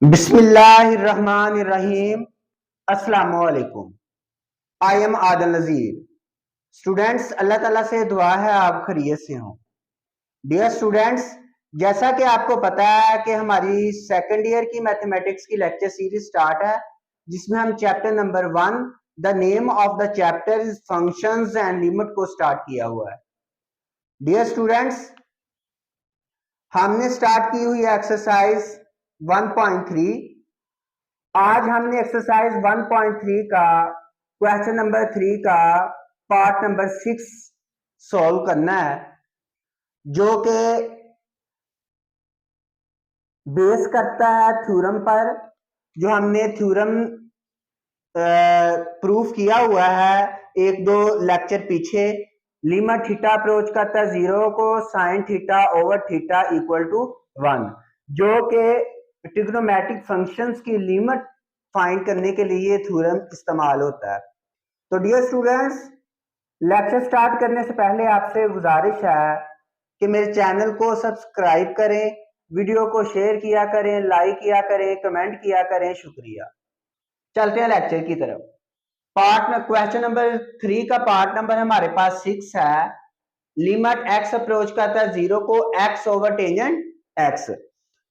बिस्मिल्लाहिर्रहमानिर्रहीम। अस्सलामुअलैकुम। I am Adal Nazir. Students, अल्लाह ताला से दुआ है आप खैरियत से हों। डियर स्टूडेंट्स, जैसा कि आपको पता है कि हमारी सेकंड ईयर की मैथमेटिक्स की लेक्चर सीरीज स्टार्ट है, जिसमें हम chapter number 1 the name of the chapter is functions and limit को स्टार्ट किया हुआ है। डियर स्टूडेंट्स, हमने स्टार्ट की हुई एक्सरसाइज 1.3। आज हमने एक्सरसाइज 1.3 का क्वेश्चन नंबर 3 का पार्ट नंबर 6 सॉल्व करना है, जो कि बेस करता है थ्योरम पर, जो हमने थ्योरम प्रूफ किया हुआ है एक दो लेक्चर पीछे। लिमिट थीटा अप्रोच करता है 0 को, sine theta over theta equal to 1, जो कि ट्रिग्नोमेट्रिक फंक्शंस की लिमिट फाइंड करने के लिए थ्योरम इस्तेमाल होता है। तो डियर स्टूडेंट्स, लेक्चर स्टार्ट करने से पहले आपसे गुजारिश है कि मेरे चैनल को सब्सक्राइब करें, वीडियो को शेयर किया करें, लाइक किया करें, कमेंट किया करें। शुक्रिया। चलते हैं लेक्चर की तरफ। क्वेश्चन नंबर 3 का पार्ट नंबर हमारे पास 6 है। लिमिट एक्स अप्रोच करता है 0 को, एक्स ओवर टेंजेंट एक्स।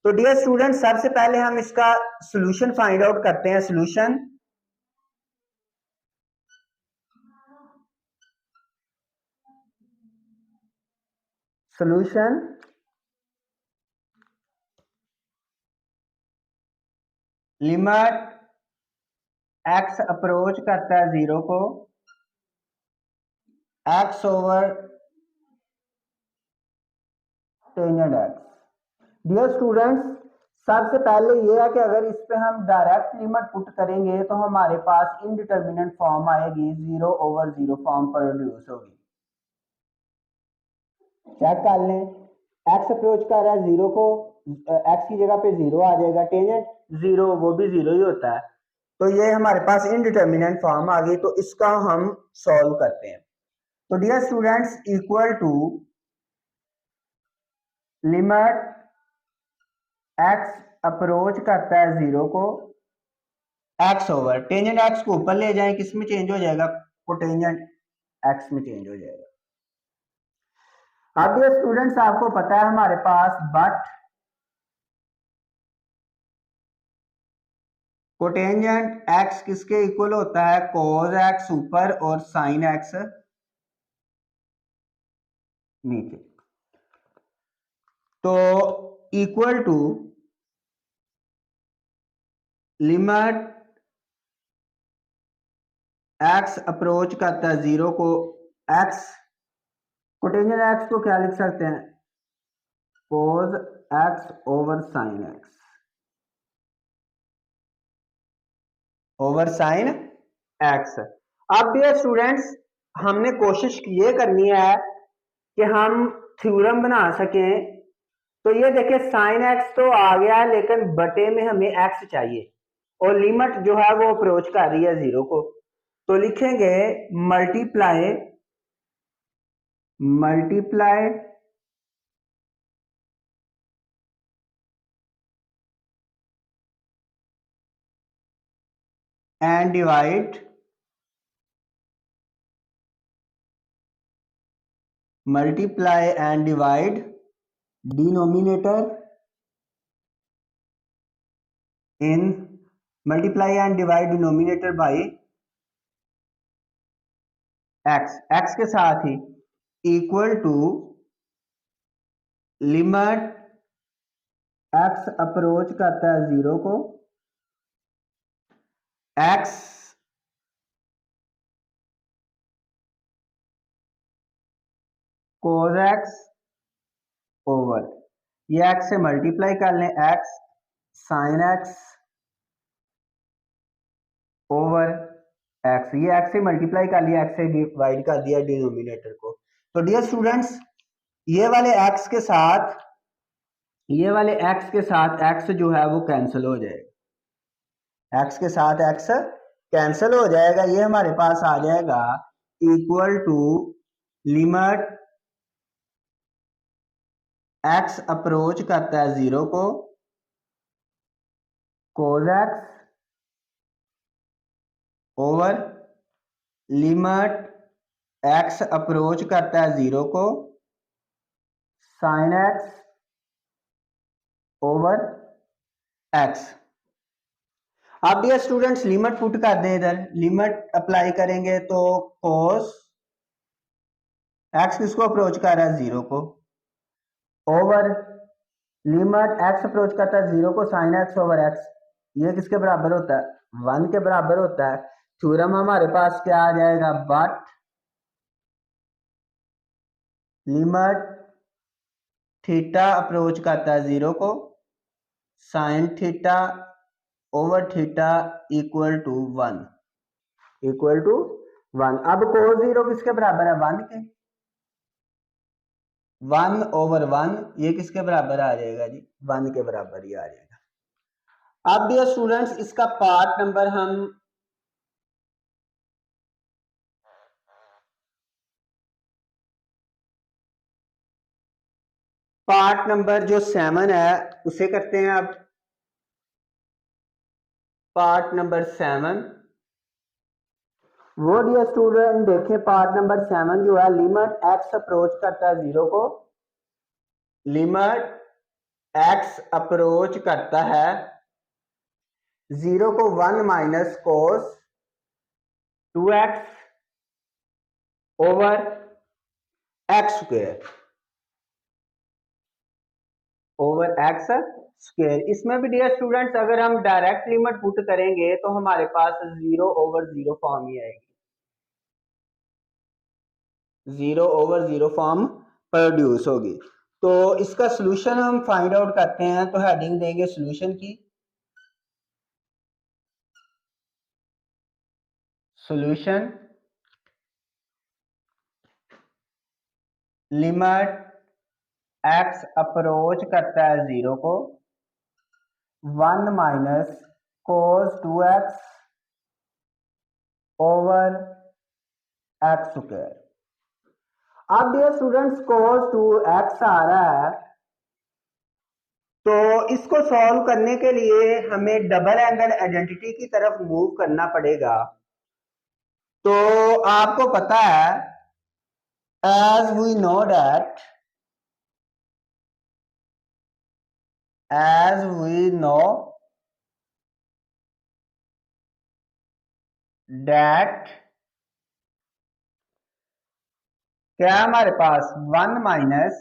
तो डियर स्टूडेंट, सबसे पहले हम इसका सॉल्यूशन फाइंड आउट करते हैं। सॉल्यूशन लिमिट एक्स अप्रोच करता है 0 को, X over tangent X. Dear students, सबसे पहले ये है कि अगर इस पे हम डायरेक्ट लिमिट पुट करेंगे तो हमारे पास इनडिटर्मिनेंट फॉर्म आएगी, 0 ओवर 0 फॉर्म प्रोड्यूस होगी। चेक कर लें, एक्स अप्रोच कर रहा है 0 को, एक्स की जगह पे 0 आ जाएगा, टेंजेंट 0 वो भी 0 ही होता है। तो ये हमारे पास इनडिटर्मिनेंट फॉर्म आ गई, तो इसका हम सॉल्व करते हैं। तो dear students, equal to limit x approach करता है 0 को, एक्स ओवर टेंजेंट एक्स को ऊपर ले जाएं, किस में चेंज हो जाएगा, कोटेंजेंट एक्स में चेंज हो जाएगा। अब ये स्टूडेंट्स, आपको पता है हमारे पास बट कोटेंजेंट एक्स किसके इक्वल होता है, कोज एक्स ऊपर और साइन एक्स नीचे। तो equal to limit x approach करता है 0 को, एक्स कोटेंजेंट एक्स को क्या लिख सकते हैं, cos x over sine x over sine x. अब डियर स्टूडेंट्स, हमने कोशिश ये करनी है कि हम थ्योरम बना सकें। तो ये देखिए, साइन एक्स तो आ गया है, लेकिन बटे में हमें एक्स चाहिए और लिमिट जो है वो अप्रोच कर रही है 0 को। तो लिखेंगे multiply multiply and divide multiply and divide denominator in multiply and divide denominator by x, x के साथ ही equal to limit x approach करता है 0 को, एक्स कोज एक्स ओवर, ये एक्स से मल्टीप्लाई कर लें, x sine x over x, ये एक्स से मल्टीप्लाई कर लिया, एक्स से डिवाइड कर दिया डिनोमिनेटर को। तो डियर स्टूडेंट्स, ये वाले एक्स के साथ एक्स जो है वो कैंसिल हो जाएगा, एक्स के साथ एक्स कैंसिल हो जाएगा। ये हमारे पास आ जाएगा equal to limit x approach करता है 0 को, cos x over limit x approach करता है 0 को sin x ओवर x। अब डियर स्टूडेंट्स लिमिट पुट कर दें, इधर लिमिट अप्लाई करेंगे तो cos x किसको अप्रोच कर रहा है 0 को ओवर लिमिट x अप्रोच करता है 0 को sin x ओवर x, ये किसके बराबर होता है 1 के बराबर होता है। थ्योरम हमारे पास क्या आ जाएगा, बट लिमिट थीटा अप्रोच करता है 0 को sin theta over theta equal to 1 equal to 1। अब cos 0 किसके बराबर है 1 के, 1 ओवर 1 ये किसके बराबर आ जाएगा जी 1 के बराबर ही आ जाएगा। अब डियर स्टूडेंट्स इसका पार्ट नंबर हम पार्ट नंबर जो 7 है उसे करते हैं। अब पार्ट नंबर 7 वो डियर स्टूडेंट देखें, पार्ट नंबर 7 जो है लिमिट x अप्रोच करता है 0 को, लिमिट x अप्रोच करता है 0 को 1 माइनस कोस 2x over x square over x square. इसमें भी डियर स्टूडेंट्स अगर हम डायरेक्ट लिमिट पुट करेंगे तो हमारे पास 0 ओवर 0 फॉर्म ही आएगी, 0 ओवर 0 फॉर्म प्रोड्यूस होगी। तो इसका सॉल्यूशन हम फाइंड आउट करते हैं, तो हेडिंग देंगे सॉल्यूशन की, सॉल्यूशन लिमिट x अप्रोच करता है 0 को 1 माइनस कोस 2x ओवर x स्क्वायर। अब डियर स्टूडेंट्स cos 2x आ रहा है, तो इसको सॉल्व करने के लिए हमें डबल एंगल आइडेंटिटी की तरफ मूव करना पड़ेगा। तो आपको पता है as we know that क्या हमारे पास 1 माइनस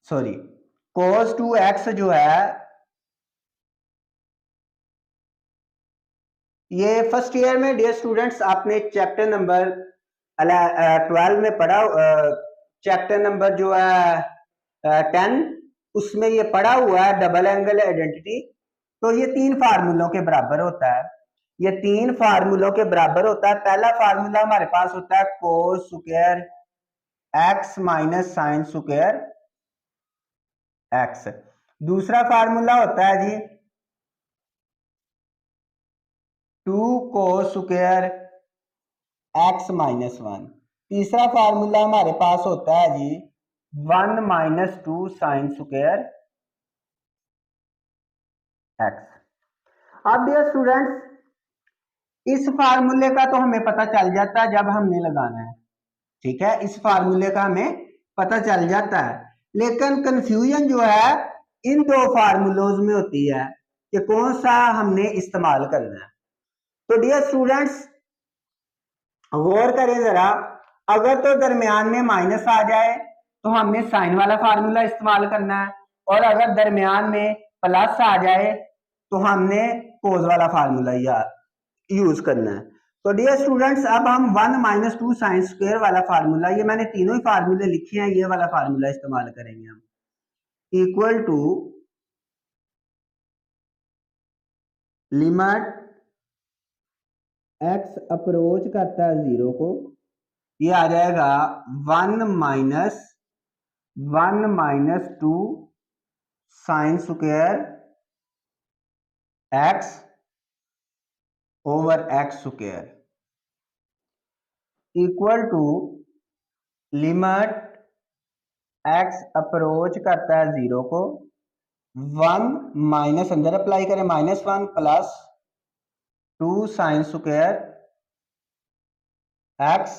सॉरी cos 2x जो है ये फर्स्ट ईयर में डियर स्टूडेंट्स आपने चैप्टर नंबर 12 में पढ़ा, चैप्टर नंबर जो है 10 उसमें ये पढ़ा हुआ है डबल एंगल आइडेंटिटी। तो ये 3 फार्मूलों के बराबर होता है, ये 3 फार्मूलों के बराबर होता है। पहला फार्मूला हमारे पास होता है cos square x minus sign square x। दूसरा फार्मूला होता है जी 2 कोस स्क्वायर x माइनस 1। तीसरा फार्मूला हमारे पास होता है जी 1 माइनस 2 साइन स्क्वायर x। अब डियर स्टूडेंट्स इस फार्मूले का तो हमें पता चल जाता है जब हमने लगाना है, ठीक है, इस फार्मूले का हमें पता चल जाता है। लेकिन कंफ्यूजन जो है इन दो फार्मूलोज में होती है कि कौन सा हमने इस्तेमाल करना है। तो डियर स्टूडेंट्स गौर करें जरा, अगर तो दरमियान में माइनस आ जाए तो हमने साइन वाला फार्मूला इस्तेमाल करना है, और अगर दरमियान में प्लस आ जाए तो हमने कोस वाला फार्मूला यूज करना है। तो डियर स्टूडेंट्स अब हम 1 माइनस 2 साइन स्क्वायर वाला फार्मूला, ये मैंने तीनों ही फार्मूले लिखे हैं, ये वाला फार्मूला इस्तेमाल करेंगे हम, equal to limit x approach करता है 0 को, ये आ जाएगा 1 minus 2 sine square x over x square equal to limit x approach करता है 0 को 1 माइनस अंदर अप्लाई करें -1 plus 2 sine square x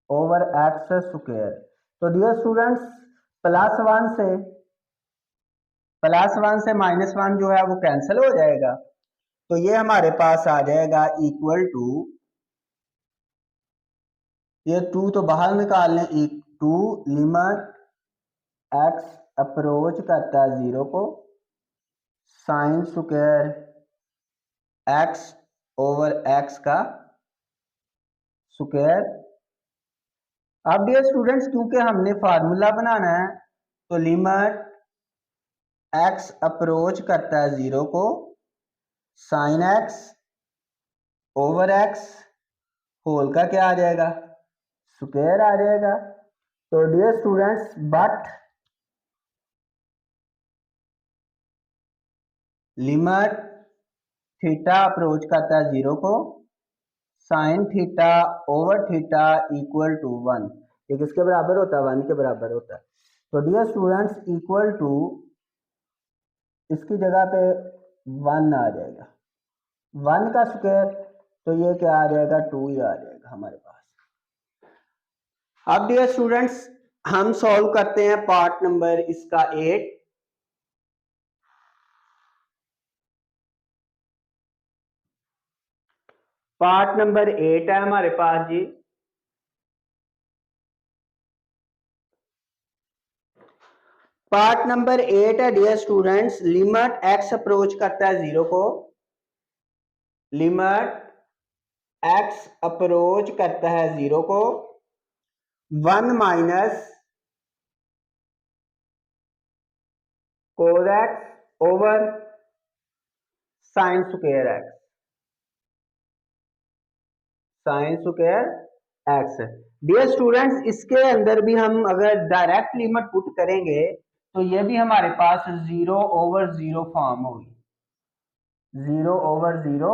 over x square. तो डियर स्टूडेंट्स +1 से -1 जो है वो कैंसिल हो जाएगा, तो ये हमारे पास आ जाएगा इक्वल टू, ये 2 तो बाहर निकाल लें, 2 लिमिट एक्स अप्रोच करता है 0 को sine square x over x का स्क्वायर। अब डियर स्टूडेंट्स क्योंकि हमने फार्मूला बनाना है, तो लिमिट एक्स अप्रोच करता है 0 को sine x over x whole का क्या आ जाएगा, स्क्वायर आ जाएगा। तो dear students but limit theta approach करता है 0 को sine theta over theta equal to 1, ये किसके बराबर होता है, 1 के बराबर होता है। तो डियर स्टूडेंट्स इक्वल टू, इसकी जगह पे 1 आ जाएगा, 1 का स्क्वायर, तो ये क्या आ जाएगा, 2 ही आ जाएगा हमारे पास। अब डियर स्टूडेंट्स हम सॉल्व करते हैं पार्ट नंबर इसका 8। पार्ट नंबर 8 है हमारे पास जी। पार्ट नंबर 8 है dear students, limit x approach करता है 0 को, लिमिट एक्स अप्रोच करता है 0 को 1 minus cos x over sine square x, sine square X. Dear students इसके अंदर भी हम अगर डायरेक्ट लिमिट पुट करेंगे तो ये भी हमारे पास 0/0 फॉर्म होगी, 0/0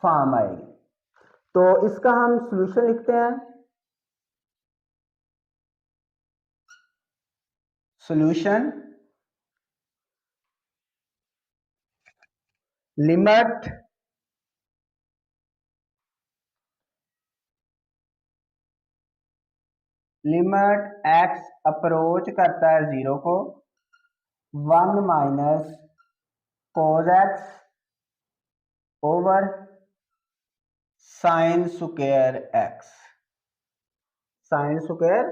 फॉर्म आएगी। तो इसका हम सॉल्यूशन लिखते हैं, सॉल्यूशन लिमिट एक्स अप्रोच करता है 0 को 1 minus cos x over sine square x, sine square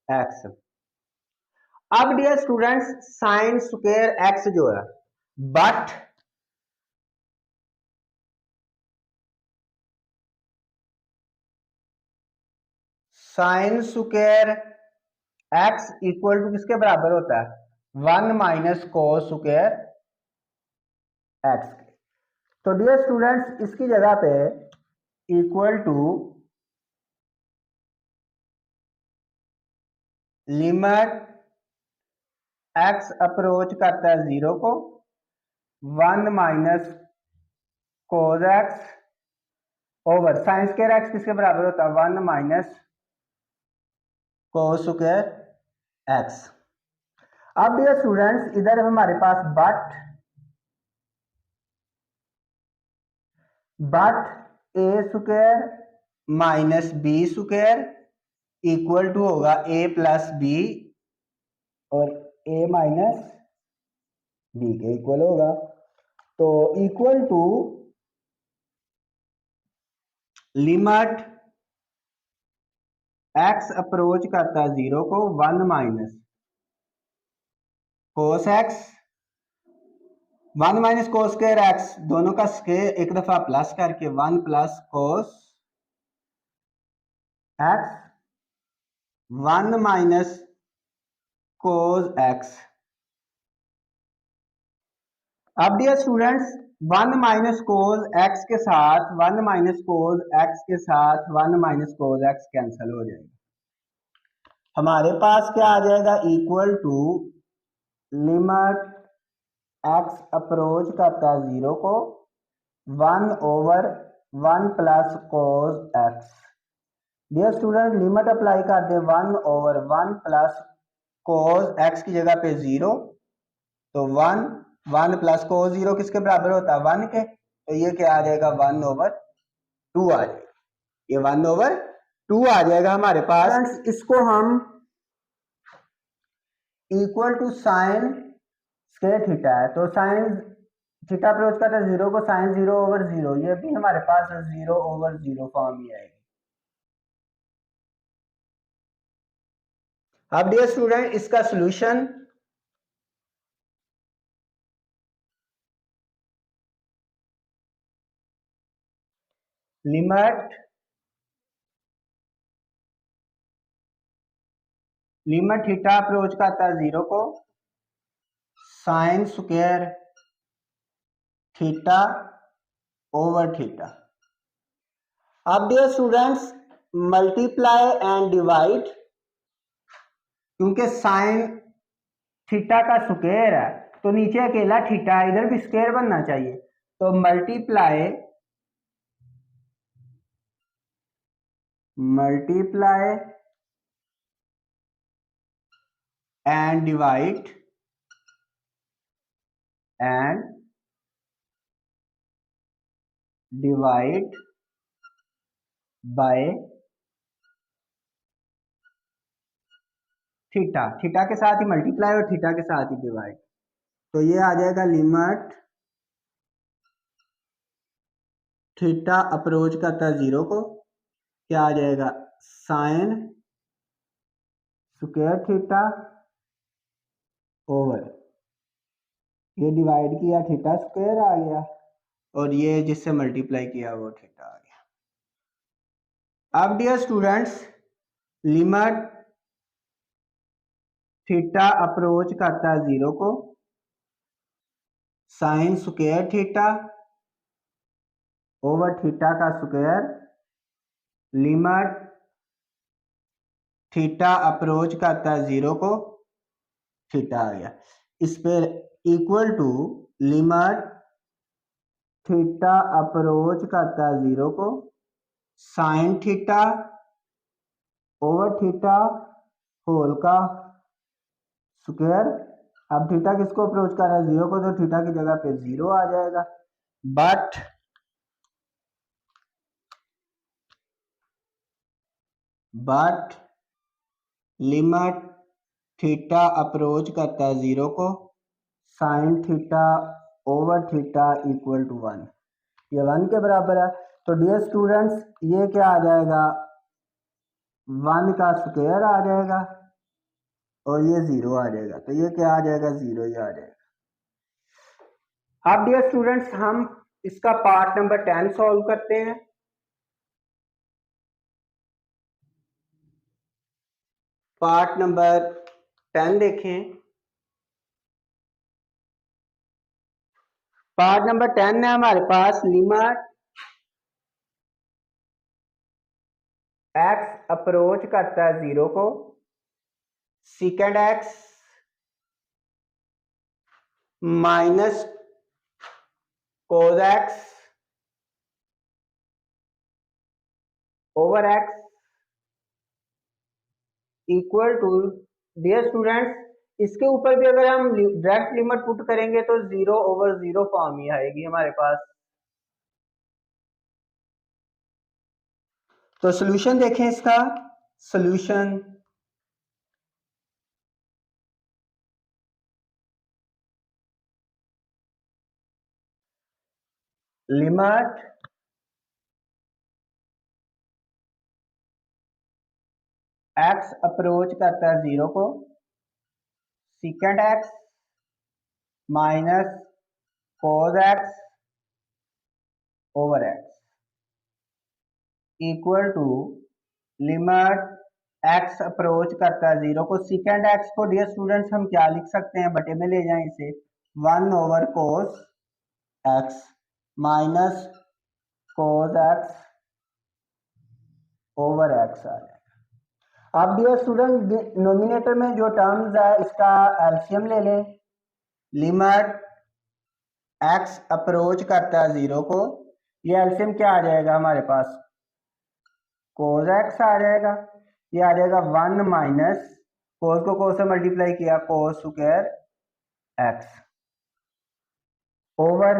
x. अब dear students sine square x जो है, but sine square x equal to किसके बराबर होता है, 1 माइनस कोस स्क्वायर एक्स के। तो डियर स्टूडेंट्स इसकी जगह पे equal to limit x approach करता है 0 को 1 minus cos x over sine square x किसके बराबर होता है, 1 माइनस कोस स्क्वायर एक्स। अब डियर स्टूडेंट्स इधर हमारे पास but a square minus b square equal to होगा ए प्लस बी और ए माइनस बी के इक्वल होगा। तो equal to limit x approach करता है 0 को 1 minus cos x, 1 minus cos square x, दोनों का स्क्वायर एक दफा प्लस करके 1 plus cos x 1 minus cos x. अब dear students 1 minus cos x के साथ 1 माइनस कोस एक्स के साथ 1 माइनस कोस एक्स कैंसिल हो जाएगा, हमारे पास क्या आ जाएगा, equal to limit x approach करता है 0 को 1/1 plus cos X. Dear student limit apply कर दे 1/1 प्लस कोस एक्स की जगह पे 0, तो 1, 1 प्लस कोस 0 किसके बराबर होता है 1 के, तो ये क्या आ जाएगा 1/2 आ जाएगा, ये 1/2 आ जाएगा हमारे पास। फ्रेंड्स इसको हम equal to sine square theta है, तो साइन थीटा अप्रोच का था 0 को साइन 0/0, ये भी हमारे पास 0/0 फॉर्म ही आएगी। अब डियर स्टूडेंट इसका सॉल्यूशन, लिमिट थीटा अप्रोच का था 0 को sine square theta over theta. अब dear students multiply and divide, क्योंकि साइन थीटा का स्क्वायर है तो नीचे अकेला थीटा, इधर भी स्क्वायर बनना चाहिए, तो multiply and divide by theta, theta के साथ ही मल्टीप्लाई और थीटा के साथ ही डिवाइड, तो ये आ जाएगा लिमिट थीटा अप्रोच करता 0 को क्या आ जाएगा साइन स्क्वायर थीटा ओवर, ये डिवाइड किया थीटा स्क्वायर आ गया और ये जिससे मल्टीप्लाई किया वो थीटा आ गया। अब dear students limit theta approach करता 0 को sine square theta over theta का स्क्वायर, लिमिट थीटा अप्रोच करता 0 को थीटा आ गया, इस पर equal to limit theta approach करता 0 को sine theta over theta whole का स्क्वायर। अब थीटा किसको अप्रोच कर रहा है 0 को, तो थीटा की जगह पे 0 आ जाएगा, बट लिमिट थीटा अप्रोच करता है 0 को sine theta over theta equal to 1, ये 1 के बराबर है, तो डियर स्टूडेंट्स ये क्या आ जाएगा 1 का स्क्वायर आ जाएगा और ये 0 आ जाएगा, तो ये क्या आ जाएगा 0 ही आ जाएगा। अब डियर स्टूडेंट्स हम इसका पार्ट नंबर 10 सॉल्व करते हैं। पार्ट नंबर 10 देखें, पार्ट नंबर 10 में हमारे पास लिमिट एक्स अप्रोच करता है 0 को second x minus cos x over x equal to, dear students इसके ऊपर भी अगर हम डायरेक्ट लिमिट पुट करेंगे तो 0/0 फॉर्म ही आएगी हमारे पास। तो सॉल्यूशन देखें इसका, सॉल्यूशन लिमिट एक्स अप्रोच करता है 0 को second x minus cos x over x equal to limit x approach करता है 0 को सेकंड एक्स को डियर स्टूडेंट्स हम क्या लिख सकते हैं, बटे में ले जाएं इसे 1/cos x minus cos x over x आ जाएगा। अब डियर स्टूडेंट नोमिनेटर में जो टर्म्स है इसका एलसीएम ले लें, लिमिट एक्स अप्रोच करता है 0 को, ये एलसीएम क्या आ जाएगा हमारे पास कोस एक्स आ जाएगा, ये आ जाएगा 1 माइनस कोस को कोस से मल्टीप्लाई किया, cos square x over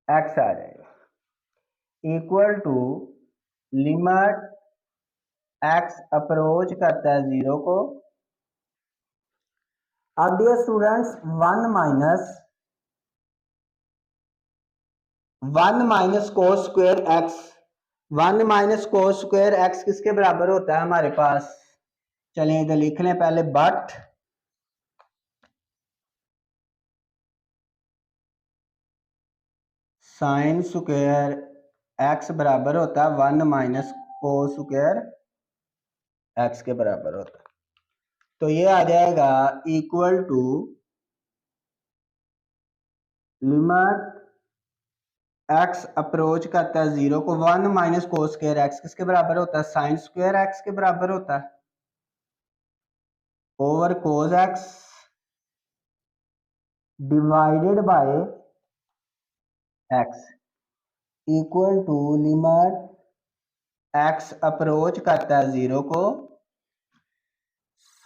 x आ जाएगा equal to limit x approach करता है 0 को। अब dear students 1 minus cos square x, 1 minus cos square x किसके बराबर होता है हमारे पास, चलिए इधर लिख लें पहले, बट साइन स्क्वायर एक्स बराबर होता है 1 माइनस कोस स्क्वायर एक्स के बराबर होता है। तो ये आ जाएगा equal to limit x approach करता है 0 को, 1 माइनस कोस स्क्वायर एक्स किसके बराबर होता है, साइन स्क्वायर एक्स के बराबर होता है, over cos x divided by x equal to limit x approach करता है 0 को,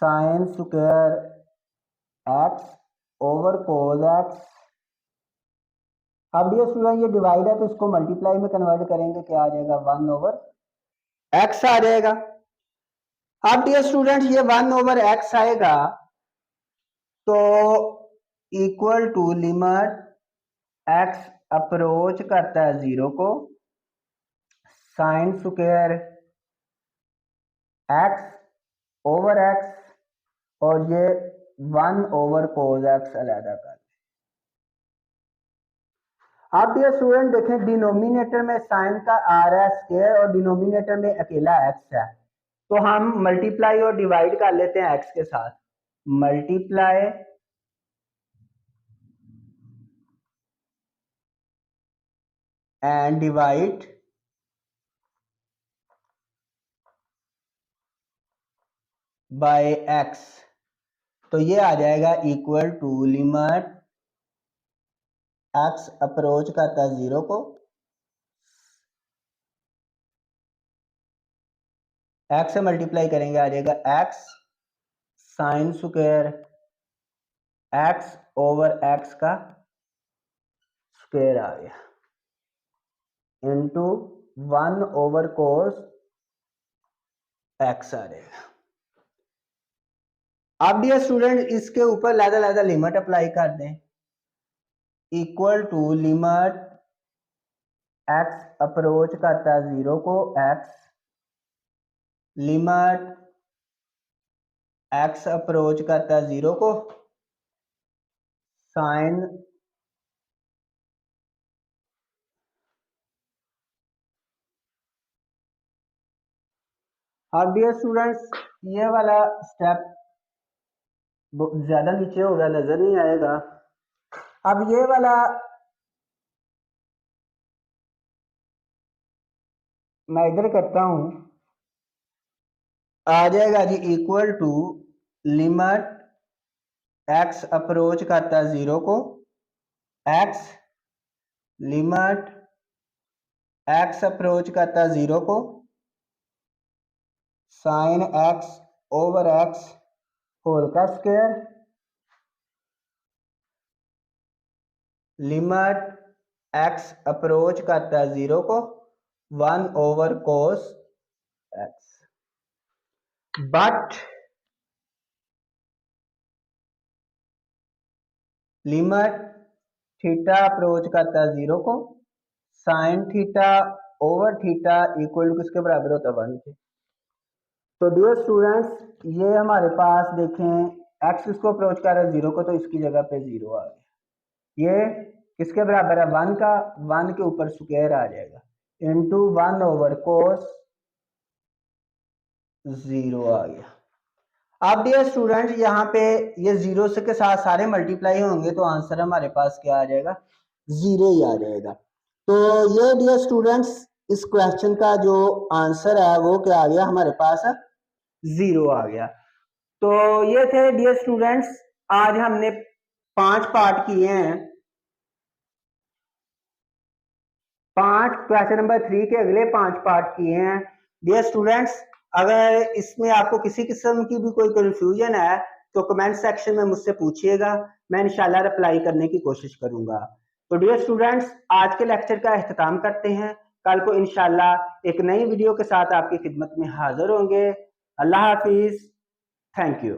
sine square x over cos x. अब ये स्टूडेंट ये डिवाइड है तो इसको मल्टीप्लाई में कन्वर्ट करेंगे, क्या आ जाएगा 1 ओवर एक्स आ जाएगा। अब डियर स्टूडेंट ये 1 ओवर एक्स आएगा तो equal to limit x approach करता है 0 को, sine square x over x और ये 1 ओवर कोस एक्स अलग कर। अब डियर स्टूडेंट देखें डिनोमिनेटर में साइन का आ रहा है स्क्वायर और डिनोमिनेटर में अकेला एक्स है, तो हम मल्टीप्लाई और डिवाइड कर लेते हैं एक्स के साथ, multiply and divide by x, तो ये आ जाएगा equal to limit x approach करता है 0 को, एक्स से मल्टीप्लाई करेंगे आ जाएगा x sine square x over x का स्क्वायर आ गया इनटू 1 ओवर कोस एक्स आ जाएगा। अब डियर स्टूडेंट इसके ऊपर लादा लिमिट अप्लाई कर दें, equal to limit x approach करता है 0 को, एक्स लिमिट एक्स अप्रोच करता है 0 को, साइन अब डियर स्टूडेंट्स ये वाला स्टेप ज्यादा नीचे होगा, नजर नहीं आएगा। अब ये वाला मैं इधर करता हूं, आ जाएगा जी equal to limit x approach करता है 0 को, एक्स लिमिट एक्स अप्रोच करता है 0 को, sine x over x whole का स्क्वायर लिमिट एक्स अप्रोच करता है 0 को, 1 over cos x, but limit theta approach करता है 0 को, sine theta over theta equal to किसके बराबर होता है 1 के। तो डियर स्टूडेंट्स ये हमारे पास देखें एक्स इसको अप्रोच कर रहा है 0 को तो इसकी जगह पे 0 आ गया, ये किसके बराबर है 1 का, 1 के ऊपर स्क्वायर आ जाएगा इनटू 1 ओवर कोस 0 आ गया। अब डियर स्टूडेंट यहाँ पे ये 0 से के साथ सारे मल्टीप्लाई होंगे तो आंसर हमारे पास क्या आ जाएगा 0 ही आ जाएगा। तो ये डियर स्टूडेंट्स इस क्वेश्चन का जो आंसर है वो क्या आ गया हमारे पास 0 आ गया। तो ये थे डियर स्टूडेंट्स आज हमने 5 पार्ट किए हैं, 5 क्वेश्चन नंबर 3 के अगले 5 पार्ट किए हैं डियर स्टूडेंट्स। अगर इसमें आपको किसी किस्म की भी कोई कंफ्यूजन है तो कमेंट सेक्शन में मुझसे पूछिएगा, मैं इंशाल्लाह रिप्लाई करने की कोशिश करूंगा। तो डियर स्टूडेंट्स, आज के लेक्चर का अख्ताम करते हैं। कल को इंशाल्लाह एक नई वीडियो के साथ आपकी खिदमत में हाजिर होंगे। अल्लाह हाफिज, थैंक यू।